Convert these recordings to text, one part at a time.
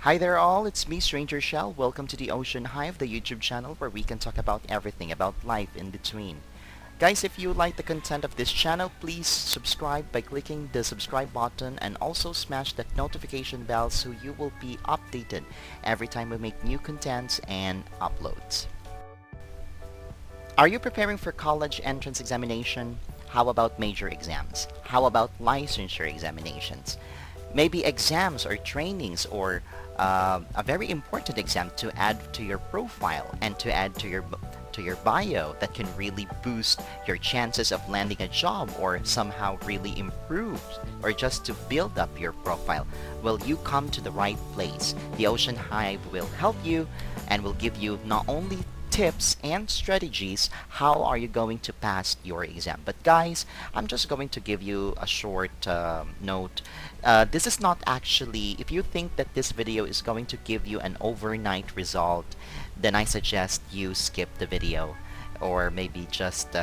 Hi there all, it's me Stranger Shell. Welcome to the Ocean Hive, the YouTube channel where we can talk about everything about life in between. Guys, if you like the content of this channel, please subscribe by clicking the subscribe button and also smash that notification bell so you will be updated every time we make new contents and uploads. Are you preparing for college entrance examination? How about major exams? How about licensure examinations? Maybe exams or trainings or a very important exam to add to your profile and to add to your bio that can really boost your chances of landing a job or somehow really improve or just to build up your profile. Well, you come to the right place. The Ocean Hive will help you and will give you not only tips and strategies how are you going to pass your exam. But guys, I'm just going to give you a short note. This is not actually, if you think that this video is going to give you an overnight result, then I suggest you skip the video or maybe just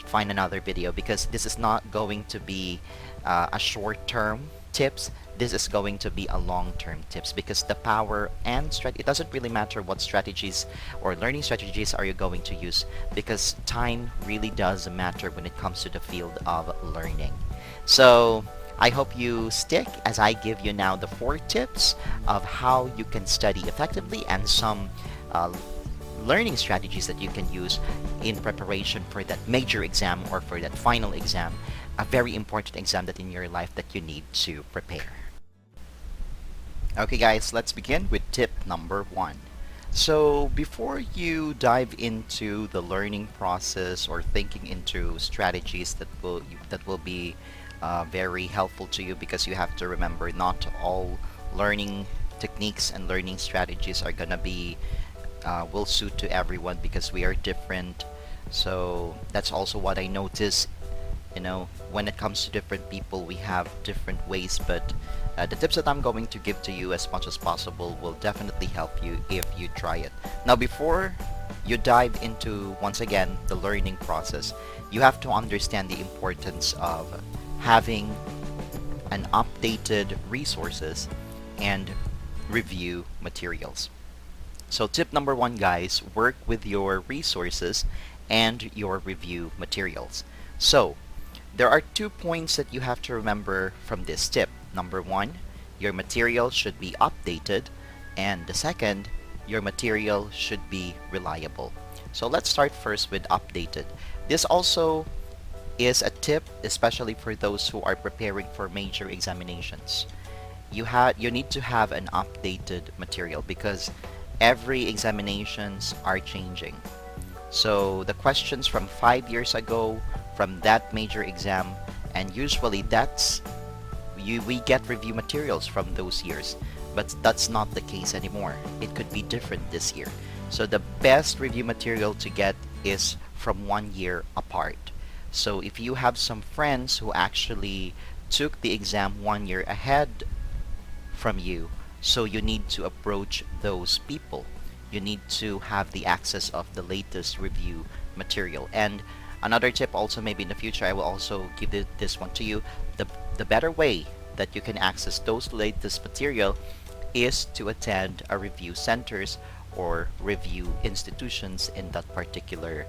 find another video, because this is not going to be a short-term tips. This is going to be a long-term tips, because the power and it doesn't really matter what strategies or learning strategies are you going to use, because time really does matter when it comes to the field of learning. So I hope you stick as I give you now the 4 tips of how you can study effectively and some learning strategies that you can use in preparation for that major exam or for that final exam, a very important exam that in your life that you need to prepare. Okay guys, let's begin with tip number 1. So before you dive into the learning process or thinking into strategies that will be very helpful to you, because you have to remember not all learning techniques and learning strategies are gonna be will suit to everyone, because we are different. So that's also what I notice. You know, when it comes to different people, we have different ways, but the tips that I'm going to give to you as much as possible will definitely help you if you try it. Now, before you dive into, once again, the learning process, you have to understand the importance of having an updated resources and review materials. So tip number 1, guys, work with your resources and your review materials. So there are 2 points that you have to remember from this tip. Number 1, your material should be updated, and the second, your material should be reliable. So let's start first with updated. This also is a tip especially for those who are preparing for major examinations. You need to have an updated material, because every examinations are changing. So the questions from 5 years ago from that major exam, and usually we get review materials from those years, but that's not the case anymore. It could be different this year. So the best review material to get is from 1 year apart. So if you have some friends who actually took the exam 1 year ahead from you, so you need to approach those people. You need to have the access of the latest review material. And another tip also, maybe in the future I will also give this one to you, the better way that you can access those latest material is to attend a review centers or review institutions in that particular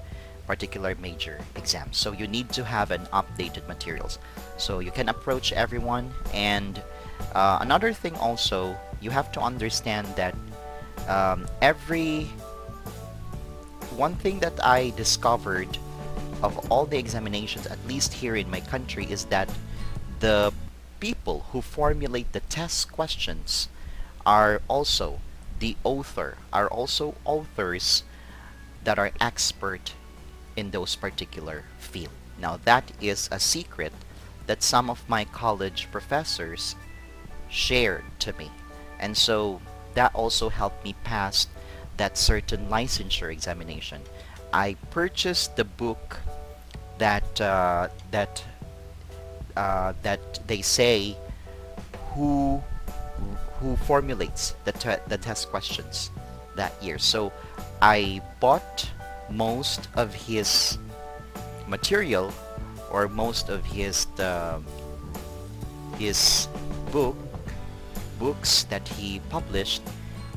major exam. So you need to have an updated materials so you can approach everyone. And another thing also, you have to understand that one thing that I discovered of all the examinations, at least here in my country, is that the people who formulate the test questions are also authors that are expert in those particular field. Now that is a secret that some of my college professors shared to me, and so that also helped me pass that certain licensure examination. I purchased the book that they say who formulates the test questions that year. So I bought most of his material, or most of his book, books that he published,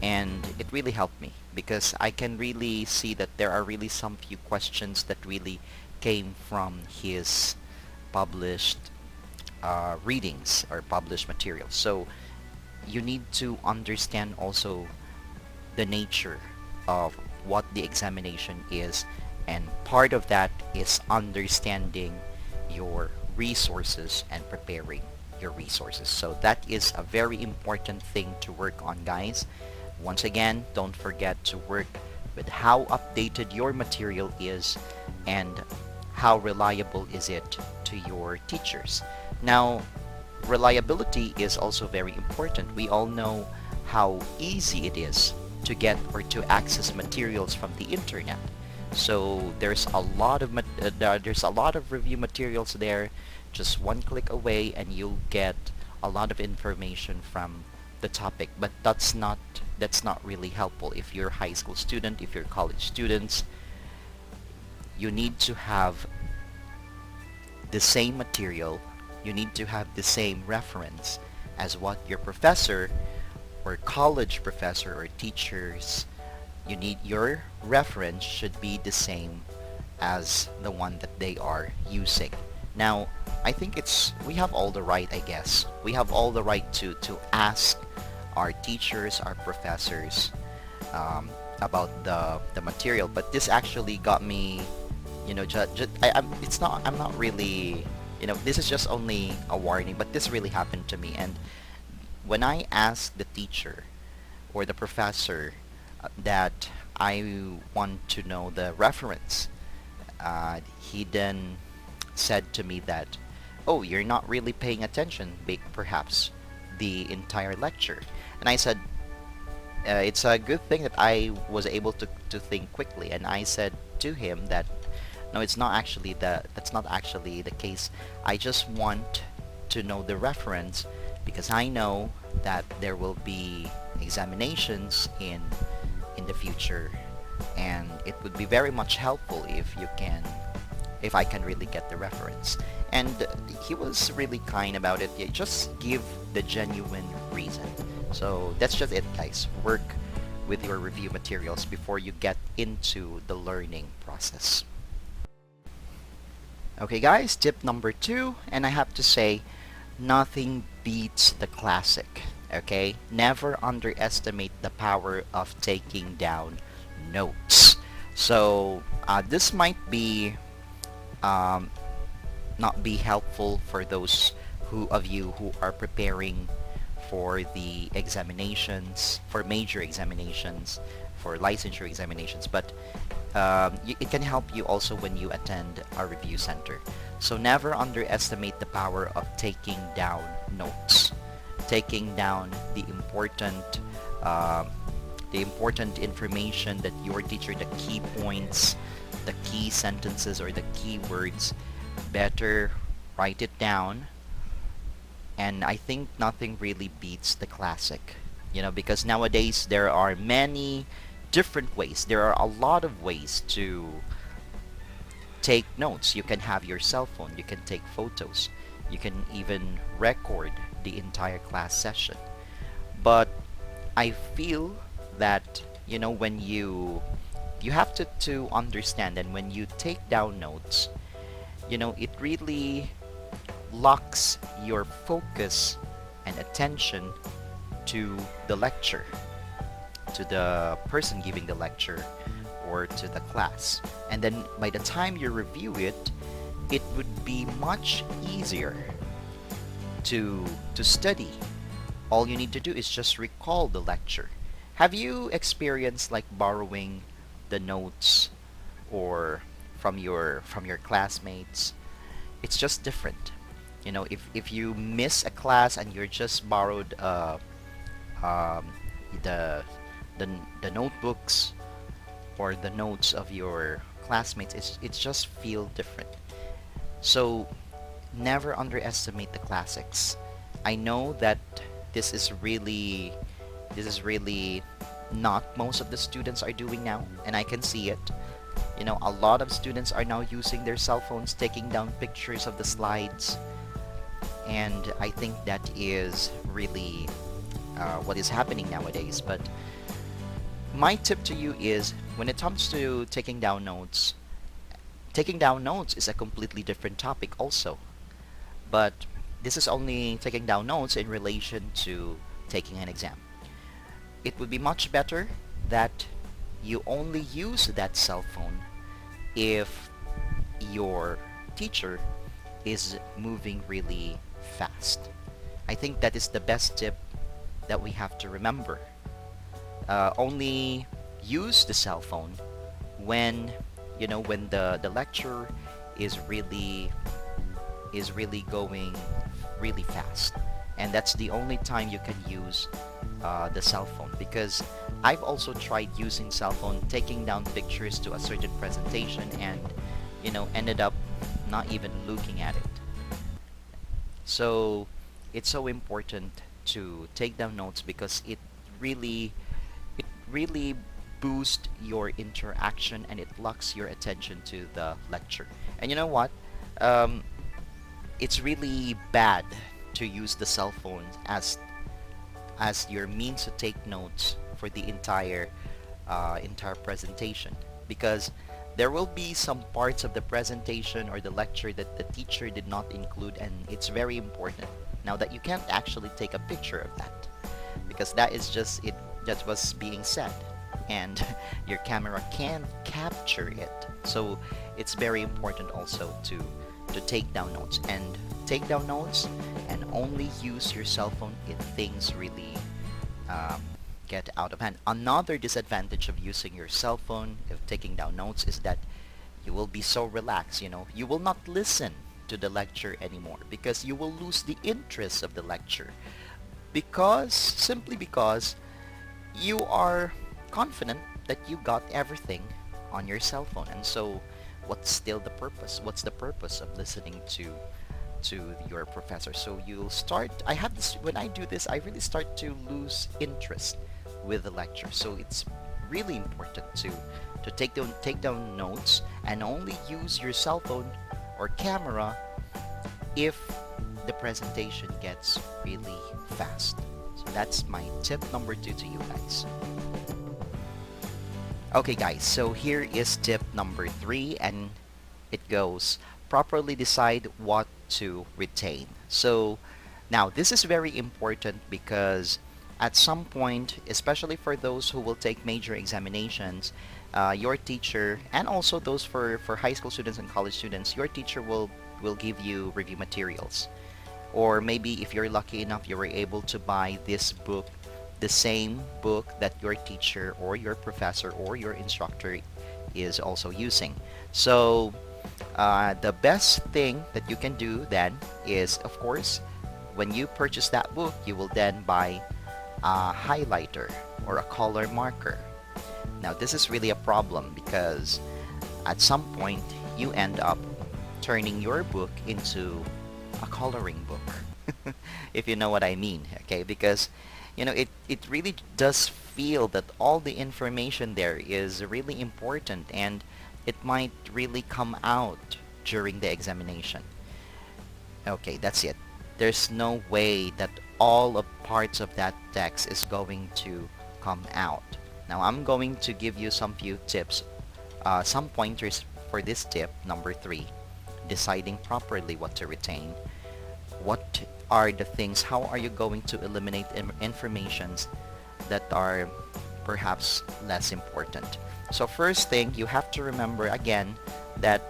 and it really helped me because I can really see that there are really some few questions that really came from his published readings or published materials. So you need to understand also the nature of what the examination is, and part of that is understanding your resources and preparing your resources. So that is a very important thing to work on, guys. Once again, don't forget to work with how updated your material is and how reliable is it to your teachers. Now, reliability is also very important. We all know how easy it is to get or to access materials from the internet. So there's a lot of review materials there, just one click away, and you'll get a lot of information from the topic. But that's not really helpful if you're a high school student, if you're college students. You need to have the same material, you need to have the same reference as what your professor or college professor or teachers, you need your reference should be the same as the one that they are using. Now, I think we have all the right, I guess. We have all the right to ask our teachers, our professors about the material, but this actually got me, I'm not really, this is just only a warning, but this really happened to me. And when I asked the teacher or the professor that I want to know the reference, he then said to me that, oh, you're not really paying attention, perhaps, the entire lecture. And I said, it's a good thing that I was able to think quickly. And I said to him that, no, that's not actually the case. I just want to know the reference because I know that there will be examinations in the future, and it would be very much helpful if I can really get the reference. And he was really kind about it. Just give the genuine reason. So that's just it, guys. Work with your review materials before you get into the learning process. Okay, guys, tip number 2, and I have to say, nothing beats the classic. Okay, never underestimate the power of taking down notes. So this might be not be helpful for those of you who are preparing for the examinations, for major examinations, for licensure examinations, but it can help you also when you attend a review center. So never underestimate the power of taking down notes, taking down the important information that your teacher, the key points, the key sentences or the key words. Better write it down. And I think nothing really beats the classic, because nowadays there are many different ways. There are a lot of ways to take notes. You can have your cell phone, you can take photos, you can even record the entire class session. But I feel that, when you have to understand, and when you take down notes, it really locks your focus and attention to the lecture, to the person giving the lecture, or to the class. And then by the time you review it, it would be much easier to study. All you need to do is just recall the lecture. Have you experienced like borrowing the notes or from your classmates? It's just different. If you miss a class and you're just borrowed um, the notebooks or the notes of your classmates, it's just feel different. So never underestimate the classics. I know that this is really not most of the students are doing now, and I can see it. A lot of students are now using their cell phones, taking down pictures of the slides, and I think that is really what is happening nowadays. But my tip to you is when it comes to taking down notes is a completely different topic also. But this is only taking down notes in relation to taking an exam. It would be much better that you only use that cell phone if your teacher is moving really fast. I think that is the best tip that we have to remember. Only use the cell phone when when the lecture is really going really fast, and that's the only time you can use the cell phone. Because I've also tried using cell phone taking down pictures to a certain presentation, and ended up not even looking at it. So it's so important to take down notes because it really boosts your interaction, and it locks your attention to the lecture. And you know what? Um, it's really bad to use the cell phone as your means to take notes for the entire presentation, because there will be some parts of the presentation or the lecture that the teacher did not include, and it's very important now that you can't actually take a picture of that, because that is just it, that was being said, and your camera can capture it. So it's very important also to take down notes, and only use your cell phone if things really um, get out of hand. Another disadvantage of using your cell phone if taking down notes is that you will be so relaxed. You will not listen to the lecture anymore because you will lose the interest of the lecture, because simply because you are confident that you got everything on your cell phone. And so what's still the purpose? What's the purpose of listening to your professor? So you'll start, I have this, when I do this, I really start to lose interest with the lecture. So it's really important to take down notes and only use your cell phone or camera if the presentation gets really fast. So that's my tip number 2 to you guys. Okay guys, so here is tip number 3, and it goes: properly decide what to retain. So now this is very important because at some point, especially for those who will take major examinations, your teacher, and also those for high school students and college students, your teacher will give you review materials. Or maybe if you're lucky enough, you were able to buy this book, the same book that your teacher or your professor or your instructor is also using. So the best thing that you can do then is, of course, when you purchase that book, you will then buy a highlighter or a color marker. Now this is really a problem because at some point you end up turning your book into a coloring book. If you know what I mean, okay? Because it really does feel that all the information there is really important, and it might really come out during the examination. Okay, that's it. There's no way that all of parts of that text is going to come out. Now I'm going to give you some few tips, some pointers for this tip number 3: deciding properly what to retain. What are the things, how are you going to eliminate informations that are perhaps less important? So first thing, you have to remember again that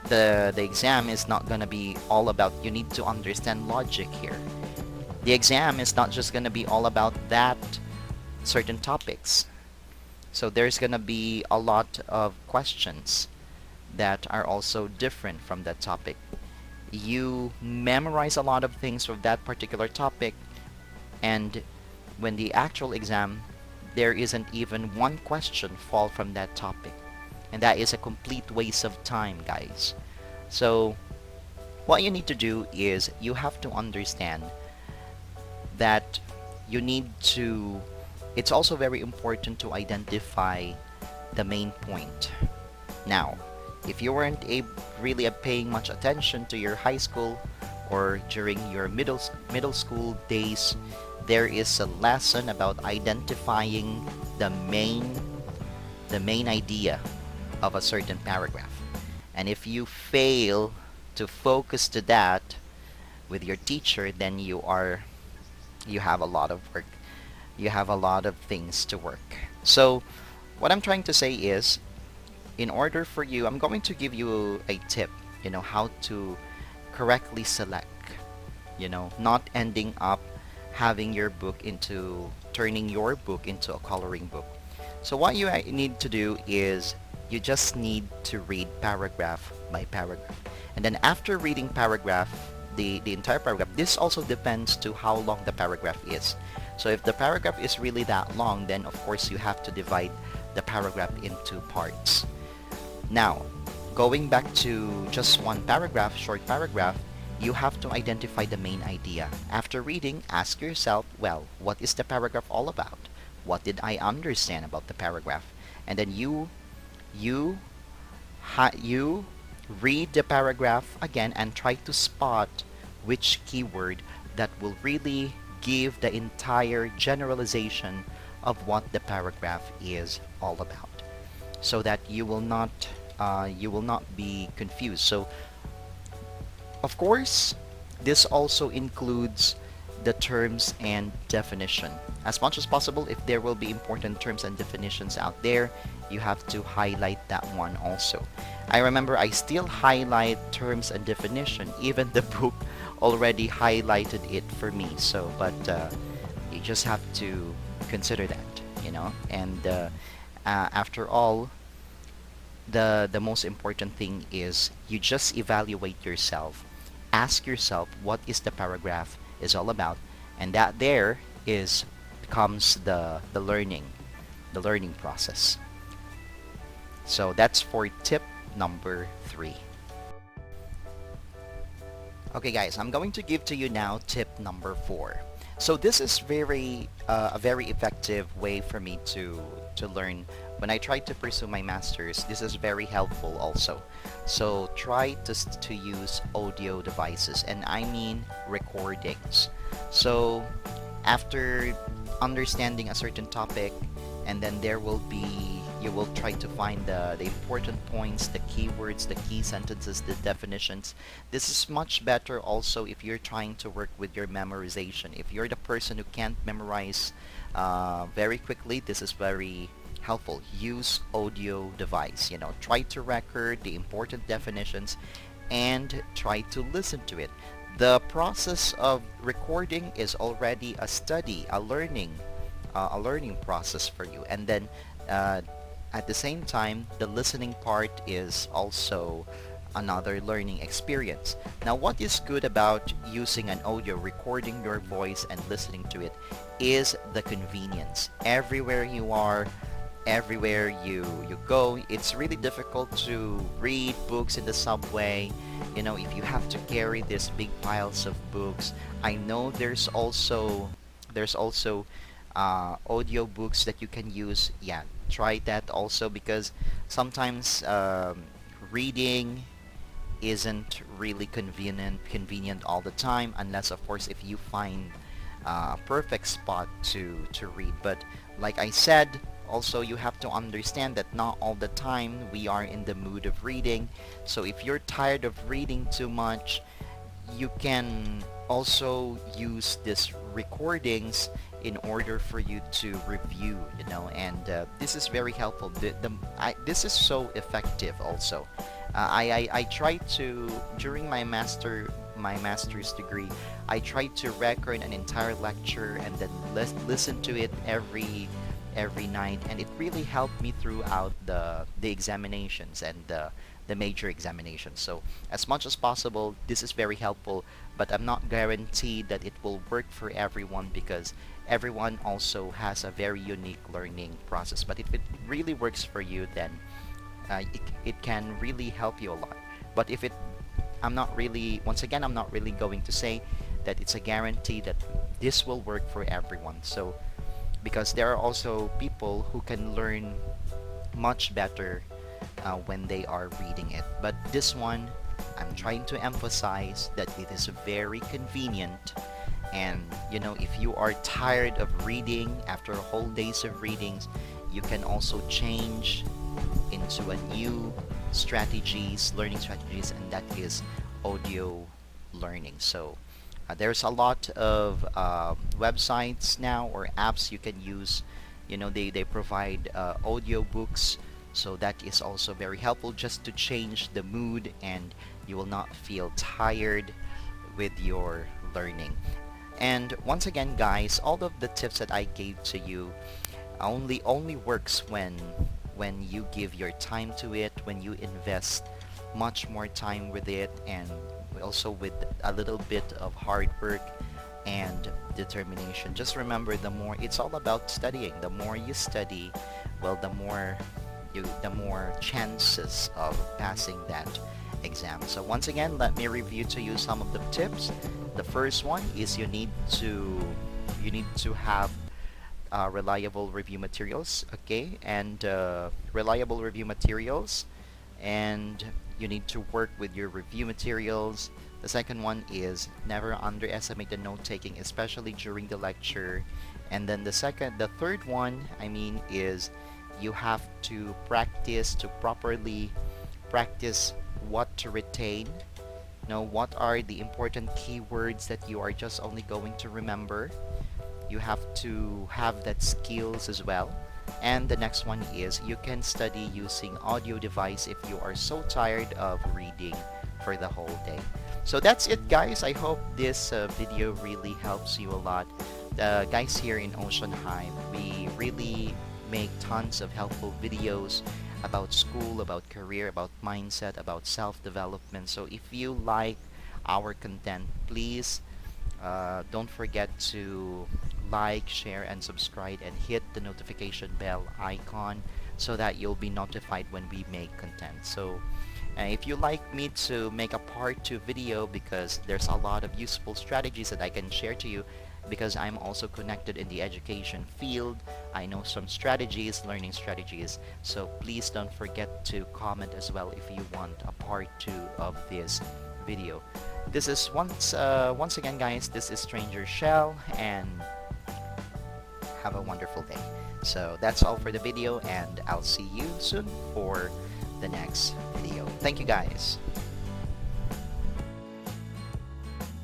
the exam is not going to be all about, you need to understand logic here. The exam is not just going to be all about that certain topics. So there's going to be a lot of questions that are also different from that topic. You memorize a lot of things from that particular topic, and when the actual exam, there isn't even one question fall from that topic, and that is a complete waste of time, guys. So what you need to do is you have to understand that you need to, it's also very important to identify the main point. Now if you weren't really paying much attention to your high school or during your middle school days, there is a lesson about identifying the main the main idea of a certain paragraph. And if you fail to focus to that with your teacher, then you have a lot of work. You have a lot of things to work. So what I'm trying to say is, in order for you, I'm going to give you a tip, how to correctly select, not ending up having your book into turning your book into a coloring book. So what you need to do is you just need to read paragraph by paragraph. And then after reading the entire paragraph, this also depends to how long the paragraph is. So if the paragraph is really that long, then of course you have to divide the paragraph into parts. Now, going back to just one paragraph, short paragraph, you have to identify the main idea. After reading, ask yourself, well, what is the paragraph all about? What did I understand about the paragraph? And then you you read the paragraph again and try to spot which keyword that will really give the entire generalization of what the paragraph is all about, so that you will not be confused. So of course, this also includes the terms and definition. As much as possible, if there will be important terms and definitions out there, you have to highlight that one also. I remember I still highlight terms and definition, even the book already highlighted it for me. So, but you just have to consider that. And after all, the most important thing is you just evaluate yourself. Ask yourself what is the paragraph is all about, and that there is comes the learning process. So that's for tip number 3. Okay guys, I'm going to give to you now tip number 4. So this is a very effective way for me to learn. When I try to pursue my master's, this is very helpful also. So try to use audio devices, and I mean recordings. So after understanding a certain topic, and then you will try to find the important points, the keywords, the key sentences, the definitions. This is much better also if you're trying to work with your memorization. If you're the person who can't memorize very quickly, this is very helpful. Use audio device. Try to record the important definitions and try to listen to it. The process of recording is already a study, a learning process for you. And then at the same time, the listening part is also another learning experience. Now, what is good about using an audio, recording your voice and listening to it, is the convenience. Everywhere you are, everywhere you go, it's really difficult to read books in the subway. If you have to carry these big piles of books. I know there's also audio books that you can use. Yeah, try that also, because sometimes reading isn't really convenient all the time, unless of course if you find a perfect spot to read. But like I said, also you have to understand that not all the time we are in the mood of reading. So if you're tired of reading too much, you can also use these recordings in order for you to review, and this is very helpful. This is so effective also. I try to, during my master's degree, I try to record an entire lecture and then listen to it every night, and it really helped me throughout the examinations and the major examinations. So as much as possible, this is very helpful, but I'm not guaranteed that it will work for everyone, because everyone also has a very unique learning process. But if it really works for you, then it can really help you a lot. But if it I'm not really going to say that it's a guarantee that this will work for everyone. So because there are also people who can learn much better when they are reading it. But this one, I'm trying to emphasize that it is very convenient, And if you are tired of reading after whole days of readings, you can also change into a new learning strategies, and that is audio learning. So there's a lot of websites now or apps you can use. They provide audio books, so that is also very helpful just to change the mood, and you will not feel tired with your learning. And once again, guys, all of the tips that I gave to you only works when you give your time to it, when you invest much more time with it, and also with a little bit of hard work and determination. Just remember, the more it's all about studying. The more you study, well, the more chances of passing that exam. So once again, let me review to you some of the tips. The first one is you need to have reliable review materials, okay, and reliable review materials, and you need to work with your review materials. The second one is never underestimate the note taking, especially during the lecture. And then the third one, is you have to practice to properly practice what to retain. Know what are the important keywords that you are just only going to remember. You have to have that skills as well. And the next one is you can study using audio device if you are so tired of reading for the whole day. So that's it, guys. I hope this video really helps you a lot. The guys here in Ocean Hive, we really make tons of helpful videos about school, about career, about mindset, about self-development. So if you like our content, please don't forget to like, share, and subscribe, and hit the notification bell icon so that you'll be notified when we make content. So if you like me to make a part 2 video, because there's a lot of useful strategies that I can share to you, because I'm also connected in the education field. I know some strategies, learning strategies. So please don't forget to comment as well if you want a part 2 of this video. This is once again, guys, this is Stranger Shell, and have a wonderful day. So that's all for the video, and I'll see you soon for the next video. Thank you, guys.